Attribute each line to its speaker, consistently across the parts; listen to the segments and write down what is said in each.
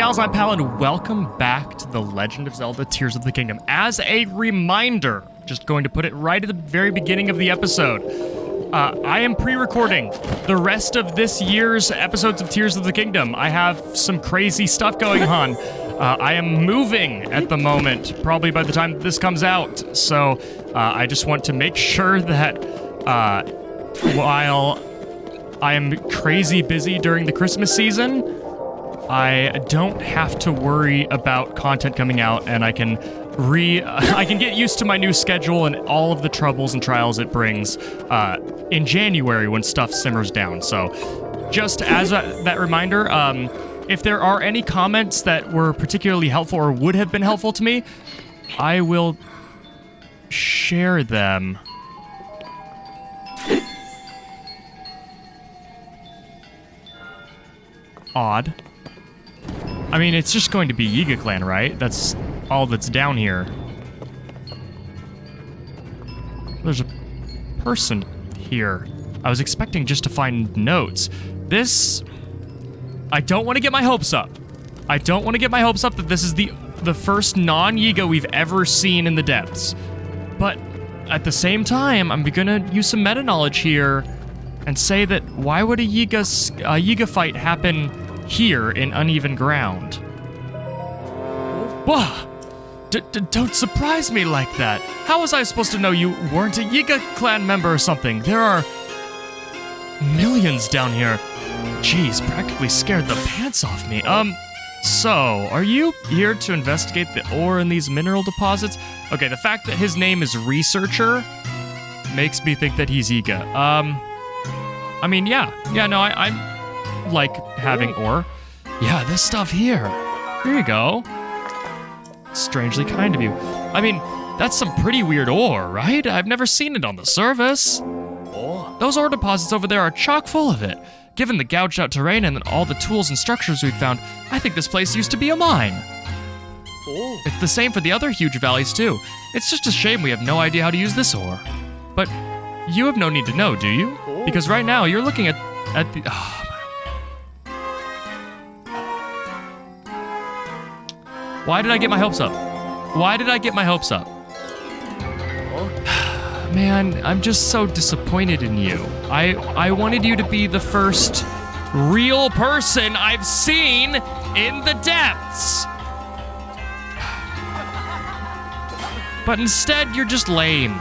Speaker 1: gals, I'm Pal, and welcome back to The Legend of Zelda Tears of the Kingdom. As a reminder, just going to put it right at the very beginning of the episode, I am pre-recording the rest of this year's episodes of Tears of the Kingdom. I have some crazy stuff going on. I am moving at the moment, probably by the time this comes out, so I just want to make sure that while I am crazy busy during the Christmas season, I don't have to worry about content coming out, and I can get used to my new schedule and all of the troubles and trials it brings in January when stuff simmers down. So just as that reminder, if there are any comments that were particularly helpful or would have been helpful to me, I will share them. Odd. I mean, it's just going to be Yiga Clan, right? That's all that's down here. There's a person here. I was expecting just to find notes. This... I don't want to get my hopes up. I don't want to get my hopes up that this is the first non-Yiga we've ever seen in the depths. But at the same time, I'm gonna use some meta-knowledge here and say that why would a Yiga fight happen here in uneven ground? Whoa! Don't surprise me like that. How was I supposed to know you weren't a Yiga clan member or something? There are millions down here. Jeez, practically scared the pants off me. So, are you here to investigate the ore in these mineral deposits? Okay, the fact that his name is Researcher makes me think that he's Yiga. I mean, yeah, no, I like having ore. Yeah, this stuff here. Here you go. Strangely kind of you. I mean, that's some pretty weird ore, right? I've never seen it on the surface. Those ore deposits over there are chock full of it. Given the gouged out terrain and all the tools and structures we've found, I think this place used to be a mine. It's the same for the other huge valleys too. It's just a shame we have no idea how to use this ore. But you have no need to know, do you? Because right now you're looking at the... Oh, why did I get my hopes up? Why did I get my hopes up? Man, I'm just so disappointed in you. I wanted you to be the first real person I've seen in the depths. But instead, you're just lame.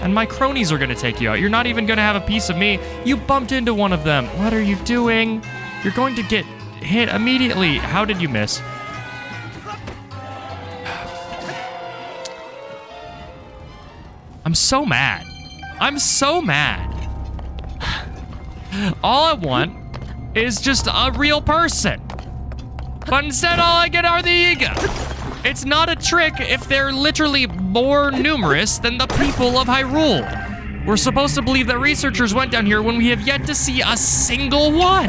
Speaker 1: And my cronies are gonna take you out. You're not even gonna have a piece of me. You bumped into one of them. What are you doing? You're going to get hit immediately. How did you miss? I'm so mad. I'm so mad. All I want is just a real person. But instead, all I get are the Yiga. It's not a trick if they're literally more numerous than the people of Hyrule. We're supposed to believe that researchers went down here when we have yet to see a single one.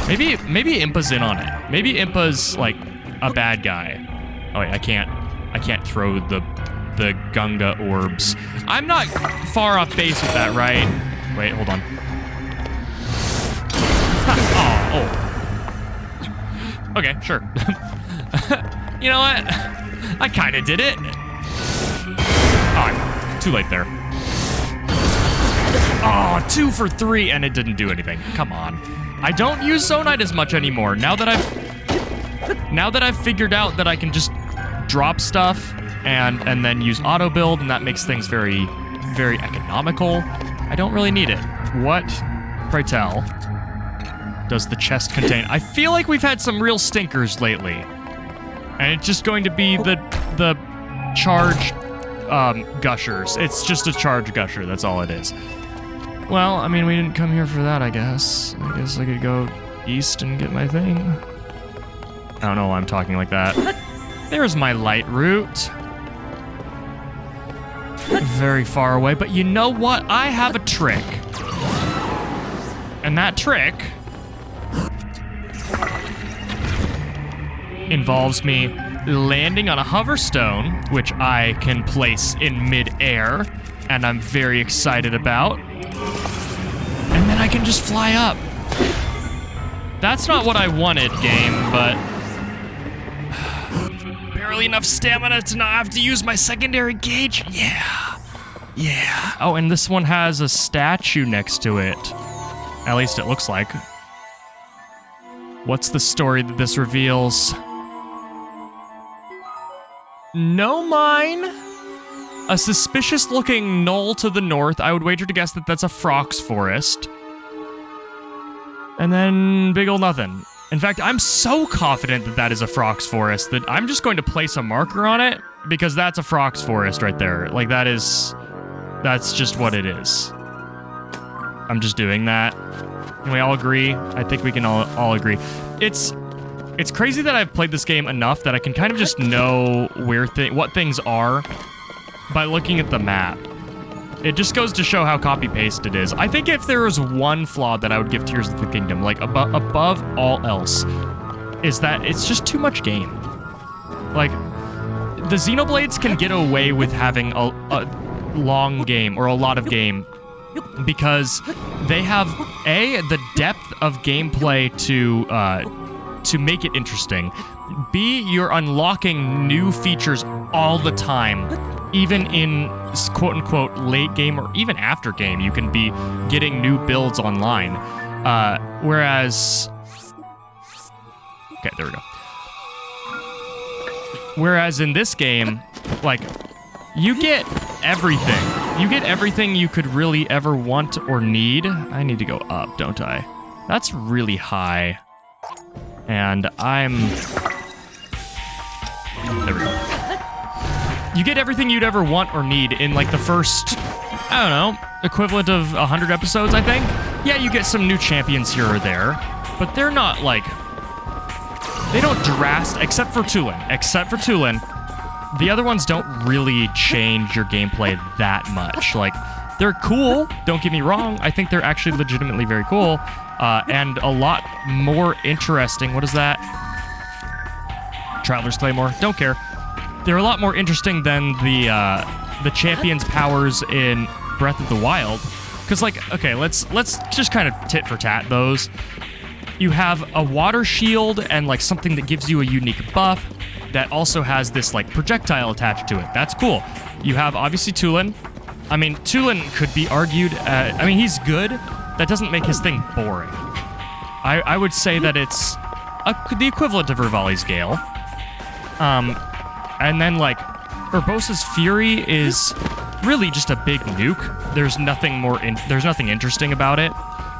Speaker 1: Maybe Impa's in on it. Maybe Impa's like a bad guy. Oh wait, I can't throw the Gunga orbs. I'm not far off base with that, right? Wait, hold on. Oh. Okay, sure. You know what? I kind of did it. Oh, too late there. Oh, 2 for 3, and it didn't do anything. Come on. I don't use Zonite as much anymore. Now that I've figured out that I can just drop stuff and then use auto build, and that makes things very, very economical. I don't really need it. What, pray tell, does the chest contain? I feel like we've had some real stinkers lately, and it's just going to be the charge gushers. It's just a charge gusher. That's all it is. Well, I mean, we didn't come here for that, I guess. I guess I could go east and get my thing. I don't know why I'm talking like that. There's my light route. Very far away, but you know what? I have a trick. And that trick involves me landing on a hoverstone, which I can place in mid-air, and I'm very excited about. can just fly up. That's not what I wanted, game, but... barely enough stamina to not have to use my secondary gauge. Yeah. Yeah. Oh, and this one has a statue next to it. At least it looks like. What's the story that this reveals? No mine. A suspicious-looking knoll to the north. I would wager to guess that that's a Frox forest. And then big ol' nothing. In fact, I'm so confident that that is a Frox forest that I'm just going to place a marker on it because that's a Frox forest right there. Like, that's just what it is. I'm just doing that. Can we all agree? I think we can all agree. It's crazy that I've played this game enough that I can kind of just know what things are by looking at the map. It just goes to show how copy-paste it is. I think if there was one flaw that I would give Tears of the Kingdom, like above all else, is that it's just too much game. Like, the Xenoblades can get away with having a long game, or a lot of game, because they have, A, the depth of gameplay to make it interesting. B, you're unlocking new features all the time. Even in quote-unquote late game or even after game, you can be getting new builds online. Whereas... okay, there we go. Whereas in this game, like, you get everything. You get everything you could really ever want or need. I need to go up, don't I? That's really high. And there we go. You get everything you'd ever want or need in, like, the first, I don't know, equivalent of 100 episodes, I think? Yeah, you get some new champions here or there, but they're not, like... they don't except for Tulin. Except for Tulin, the other ones don't really change your gameplay that much. Like, they're cool, don't get me wrong. I think they're actually legitimately very cool, and a lot more interesting. What is that? Traveler's Claymore. Don't care. They're a lot more interesting than the champion's powers in Breath of the Wild. Because, like, okay, let's just kind of tit for tat those. You have a water shield and, like, something that gives you a unique buff that also has this, like, projectile attached to it. That's cool. You have, obviously, Tulin. I mean, Tulin could be argued... I mean, he's good. That doesn't make his thing boring. I would say that it's the equivalent of Rivali's Gale. And then, like, Urbosa's Fury is really just a big nuke. There's nothing there's nothing interesting about it.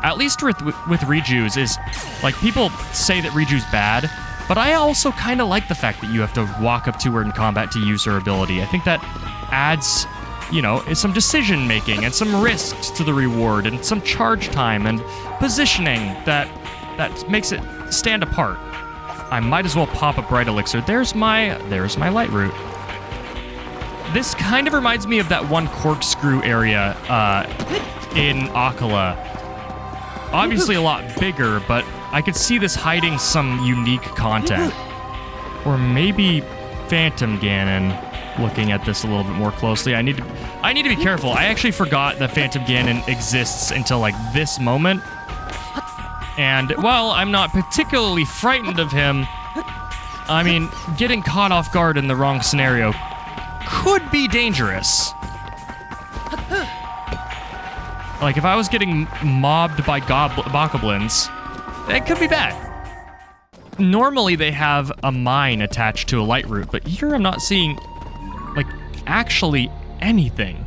Speaker 1: At least with Riju's is, like, people say that Riju's bad, but I also kind of like the fact that you have to walk up to her in combat to use her ability. I think that adds, you know, some decision-making and some risks to the reward and some charge time and positioning that makes it stand apart. I might as well pop a Bright Elixir. There's my light root. This kind of reminds me of that one corkscrew area in Akala. Obviously a lot bigger, but I could see this hiding some unique content. Or maybe Phantom Ganon, looking at this a little bit more closely. I need to be careful. I actually forgot that Phantom Ganon exists until, like, this moment. And while I'm not particularly frightened of him, I mean, getting caught off guard in the wrong scenario could be dangerous. Like, if I was getting mobbed by bokoblins, that could be bad. Normally, they have a mine attached to a light root, but here I'm not seeing, like, actually anything.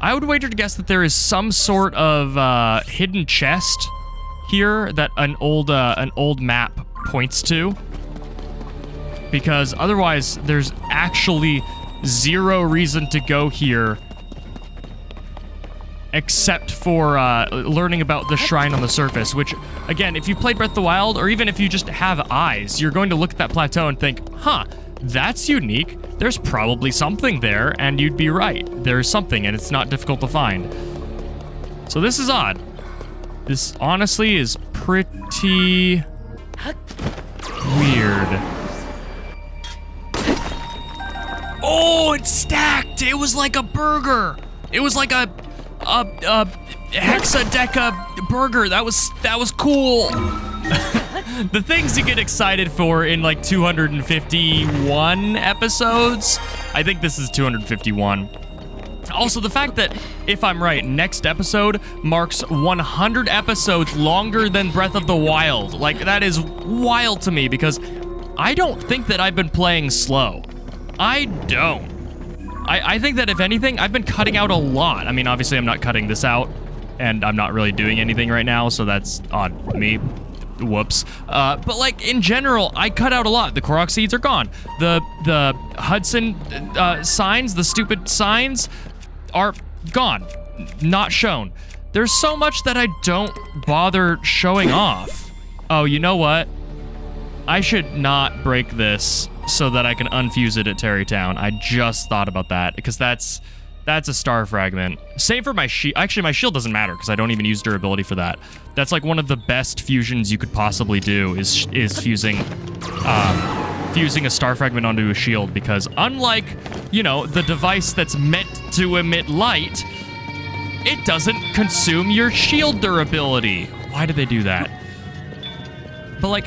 Speaker 1: I would wager to guess that there is some sort of hidden chest here that an old map points to, because otherwise there's actually zero reason to go here except for learning about the shrine on the surface, which, again, if you played Breath of the Wild, or even if you just have eyes, you're going to look at that plateau and think, huh, that's unique. There's probably something there, and you'd be right. There's something, and it's not difficult to find. So this is odd. This, honestly, is pretty weird. Oh, it's stacked! It was like a burger! It was like a hexadeca burger. That was cool. The things you get excited for in like 251 episodes. I think this is 251. Also, the fact that, if I'm right, next episode marks 100 episodes longer than Breath of the Wild. Like, that is wild to me because I don't think that I've been playing slow. I don't. I think that, if anything, I've been cutting out a lot. I mean, obviously, I'm not cutting this out, and I'm not really doing anything right now, so that's on me. Whoops. But like in general, I cut out a lot. The Korok seeds are gone. The Hudson signs, the stupid signs, are gone. Not shown. There's so much that I don't bother showing off. Oh, you know what? I should not break this so that I can unfuse it at Terrytown. I just thought about that because that's a star fragment. Same for my shield. Actually, my shield doesn't matter because I don't even use durability for that. That's like one of the best fusions you could possibly do is fusing a star fragment onto a shield, because unlike, you know, the device that's meant to emit light, it doesn't consume your shield durability. Why did they do that? But like,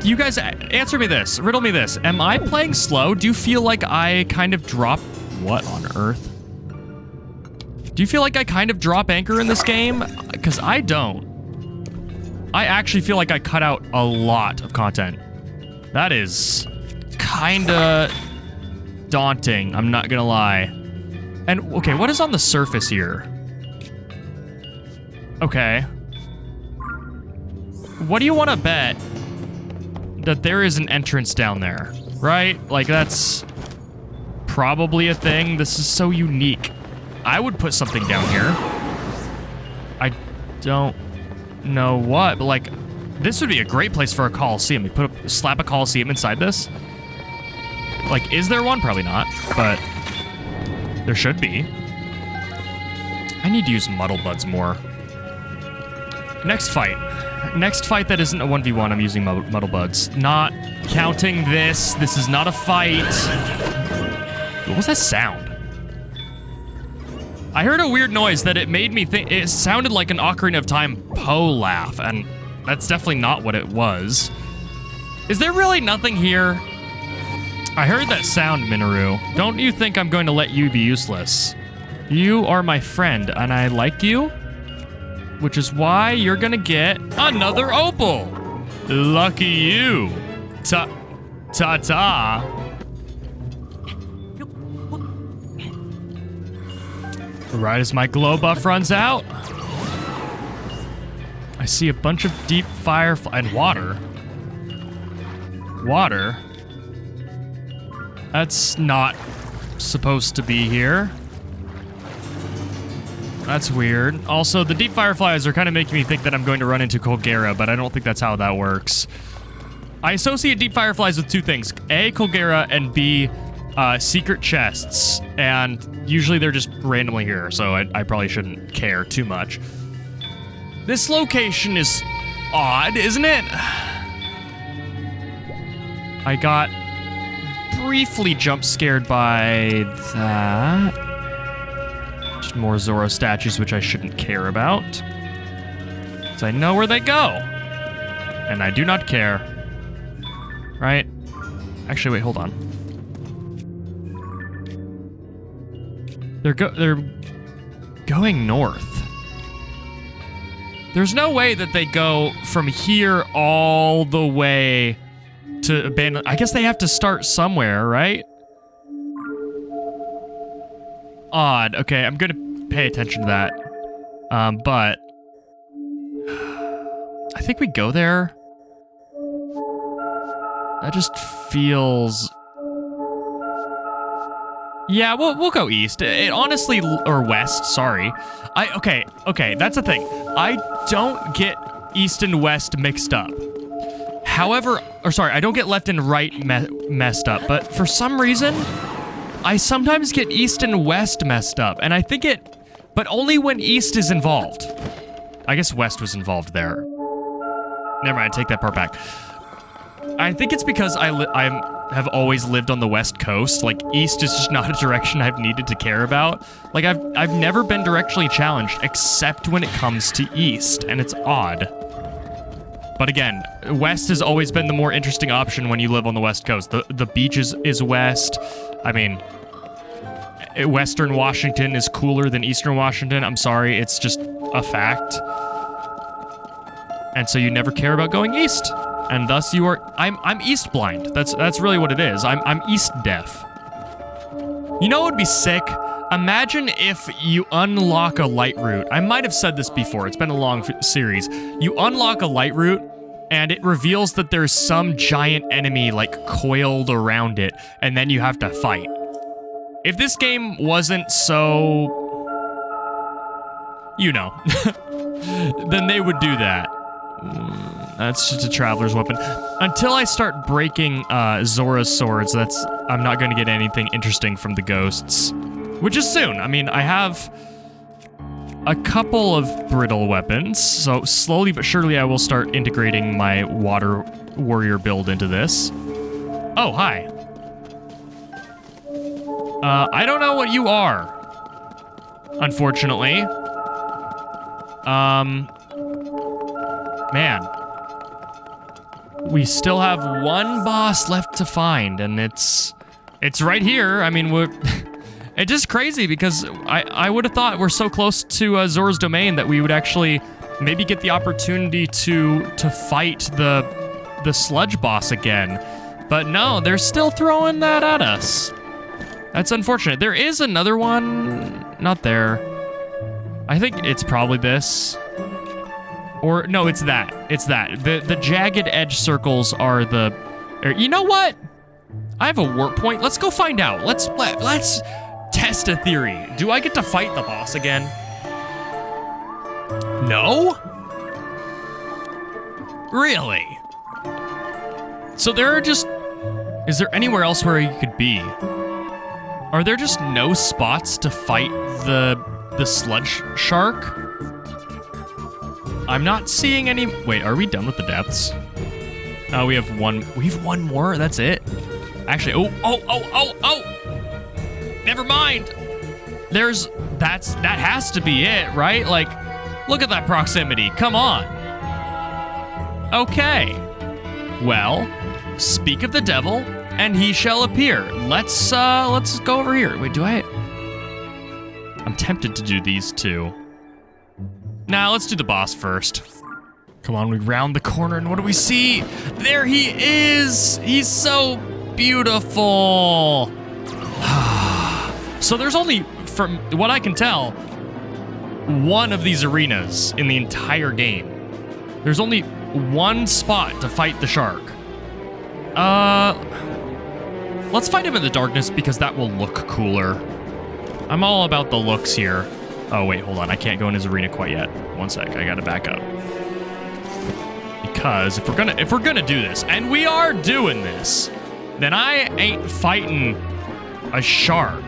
Speaker 1: you guys answer me this, riddle me this. Am I playing slow? Do you feel like I kind of drop, what on earth? Do you feel like I kind of drop anchor in this game? Because I don't. I actually feel like I cut out a lot of content. That is kinda daunting, I'm not gonna lie. And, okay, what is on the surface here? Okay. What do you want to bet that there is an entrance down there, right? Like, that's probably a thing. This is so unique. I would put something down here. I don't know what, but like, this would be a great place for a Coliseum. You slap a Coliseum inside this. Like, is there one? Probably not, but there should be. I need to use Muddle Buds more. Next fight. Next fight that isn't a 1v1, I'm using Muddle Buds. Not counting this. This is not a fight. What was that sound? I heard a weird noise that it made me think it sounded like an Ocarina of Time Poe laugh, and that's definitely not what it was. Is there really nothing here? I heard that sound, Minoru. Don't you think I'm going to let you be useless? You are my friend, and I like you, which is why you're gonna get another opal. Lucky you. Ta-ta. Right as my glow buff runs out, I see a bunch of deep firefly and water. Water? That's not supposed to be here. That's weird. Also, the deep fireflies are kind of making me think that I'm going to run into Colgera, but I don't think that's how that works. I associate deep fireflies with two things. A, Colgera, and B, secret chests. And usually they're just randomly here, so I probably shouldn't care too much. This location is odd, isn't it? I got briefly jump scared by that. Just more Zoro statues, which I shouldn't care about. So I know where they go. And I do not care. Right? Actually, wait, hold on. They're going north. There's no way that they go from here all the way to abandon. I guess they have to start somewhere, right? Odd. Okay, I'm gonna pay attention to that. But I think we go there. That just feels. Yeah, we'll go east. It honestly, or west. Sorry. Okay. That's the thing. I don't get east and west mixed up. However, I don't get left and right messed up. But for some reason, I sometimes get east and west messed up, and I think but only when east is involved. I guess west was involved there. Never mind, take that part back. I think it's because I'm have always lived on the West Coast. Like, East is just not a direction I've needed to care about. Like, I've never been directionally challenged except when it comes to East, and it's odd. But again, West has always been the more interesting option when you live on the West Coast. The beach is West. I mean, Western Washington is cooler than Eastern Washington. I'm sorry, it's just a fact. And so you never care about going East. And thus you are, I'm East blind. That's really what it is. I'm East deaf. You know what would be sick? Imagine if you unlock a light route. I might have said this before. It's been a long series. You unlock a light route, and it reveals that there's some giant enemy, like, coiled around it, and then you have to fight. If this game wasn't so... you know. then they would do that. That's just a traveler's weapon. Until I start breaking Zora's swords, I'm not going to get anything interesting from the ghosts. Which is soon. I mean, I have a couple of brittle weapons, so slowly but surely I will start integrating my water warrior build into this. Oh, hi. I don't know what you are, unfortunately. Man. We still have one boss left to find, and it's right here. I mean, it's just crazy because I would have thought we're so close to Zora's Domain that we would actually maybe get the opportunity to fight the sludge boss again. But no, they're still throwing that at us. That's unfortunate. There is another one. Not there. I think it's probably this. Or, no, it's that. It's that. The jagged edge circles are the... You know what? I have a warp point. Let's go find out. Let's test a theory. Do I get to fight the boss again? No? Really? So there are just... Is there anywhere else where you could be? Are there just no spots to fight the sludge shark? I'm not seeing any... Wait, are we done with the depths? Oh, we have one more? That's it? Actually, oh! Never mind. That has to be it, right? Like, look at that proximity. Come on. Okay. Well, speak of the devil, and he shall appear. Let's go over here. Wait, I'm tempted to do these two. Nah, let's do the boss first. Come on, we round the corner, and what do we see? There he is! He's so beautiful! So there's only, from what I can tell, one of these arenas in the entire game. There's only one spot to fight the shark. Let's fight him in the darkness because that will look cooler. I'm all about the looks here. Oh, wait, hold on. I can't go in his arena quite yet. One sec. I gotta back up. Because if we're gonna do this, and we are doing this, then I ain't fighting a shark.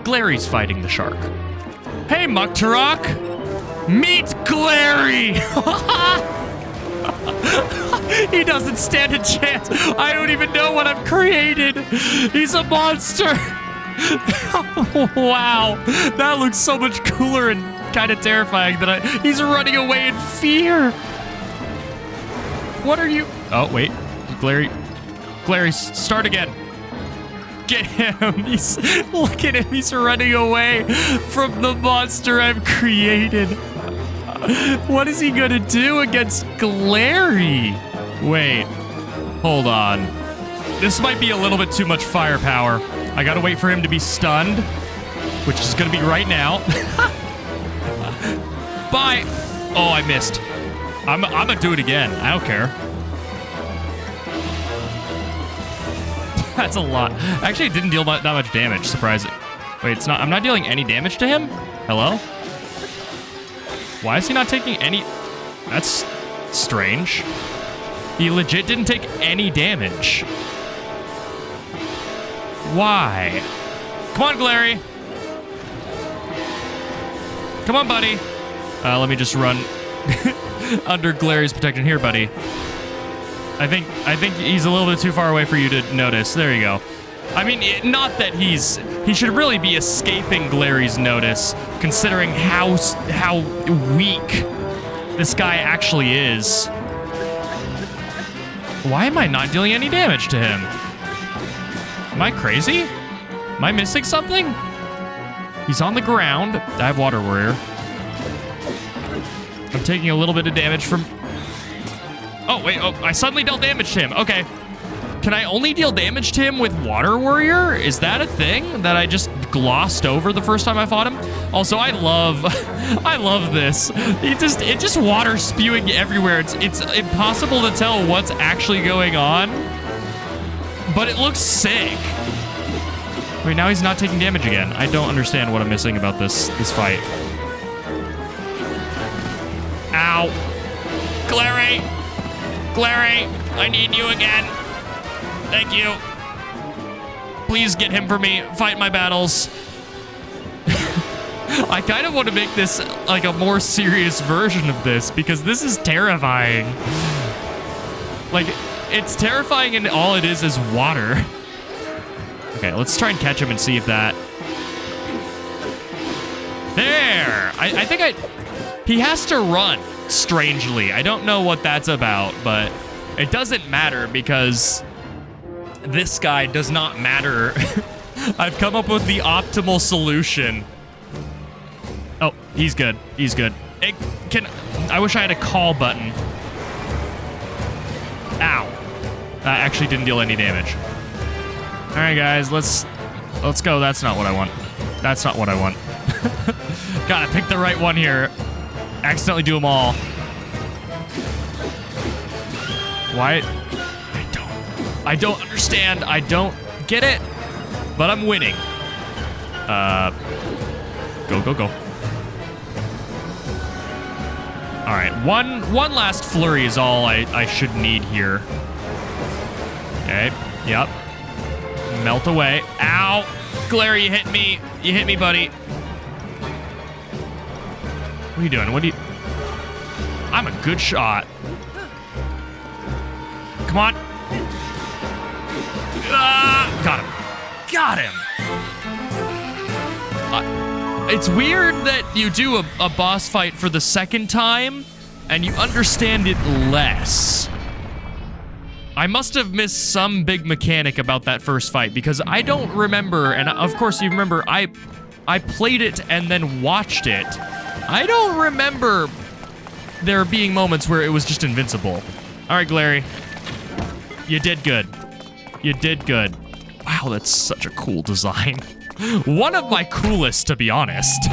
Speaker 1: Glary's fighting the shark. Hey, Muktarok! Meet Glary! He doesn't stand a chance. I don't even know what I've created. He's a monster. Wow, that looks so much cooler and kind of terrifying that he's running away in fear. What are you? Oh, wait. Glary, start again. Get him. Look at him. He's running away from the monster I've created. What is he gonna do against Glary? Wait, hold on. This might be a little bit too much firepower. I gotta wait for him to be stunned, which is gonna be right now. Bye. Oh, I missed. I'm gonna do it again. I don't care. That's a lot. Actually, it didn't deal that much damage, surprising. Wait, it's not. I'm not dealing any damage to him? Hello? Why is he not taking any... That's strange. He legit didn't take any damage. Why? Come on, Glary. Come on, buddy. Let me just run under Glary's protection. Here, buddy. I think he's a little bit too far away for you to notice. There you go. I mean, not that he should really be escaping Glary's notice, considering how weak this guy actually is. Why am I not dealing any damage to him? Am I crazy? Am I missing something? He's on the ground. I have Water Warrior. I'm taking a little bit of damage from... Oh, wait. Oh, I suddenly dealt damage to him. Okay. Can I only deal damage to him with Water Warrior? Is that a thing that I just glossed over the first time I fought him? Also, I love this. It just water spewing everywhere. It's impossible to tell what's actually going on, but it looks sick. Wait, now he's not taking damage again. I don't understand what I'm missing about this fight. Ow. Glary! Glary, I need you again. Thank you. Please get him for me. Fight my battles. I kind of want to make this like a more serious version of this because this is terrifying. Like, it's terrifying and all it is water. Okay, let's try and catch him and see if that... There! I think he has to run, strangely. I don't know what that's about, but it doesn't matter because this guy does not matter. I've come up with the optimal solution. Oh, he's good. He's good. I wish I had a call button. Ow. That actually didn't deal any damage. All right, guys, let's go. That's not what I want. That's not what I want. Gotta pick the right one here. Accidentally do them all. Why? I don't understand. I don't get it, but I'm winning. Go, go, go. All right, one last flurry is all I should need here. Okay, yep. Melt away. Ow! Glary, you hit me. You hit me, buddy. What are you doing? I'm a good shot. Come on. Got him. Got him. It's weird that you do a boss fight for the second time and you understand it less. I must have missed some big mechanic about that first fight because I don't remember, and of course you remember, I played it and then watched it. I don't remember there being moments where it was just invincible. All right, Glary. You did good. You did good. Wow, that's such a cool design. One of my coolest, to be honest.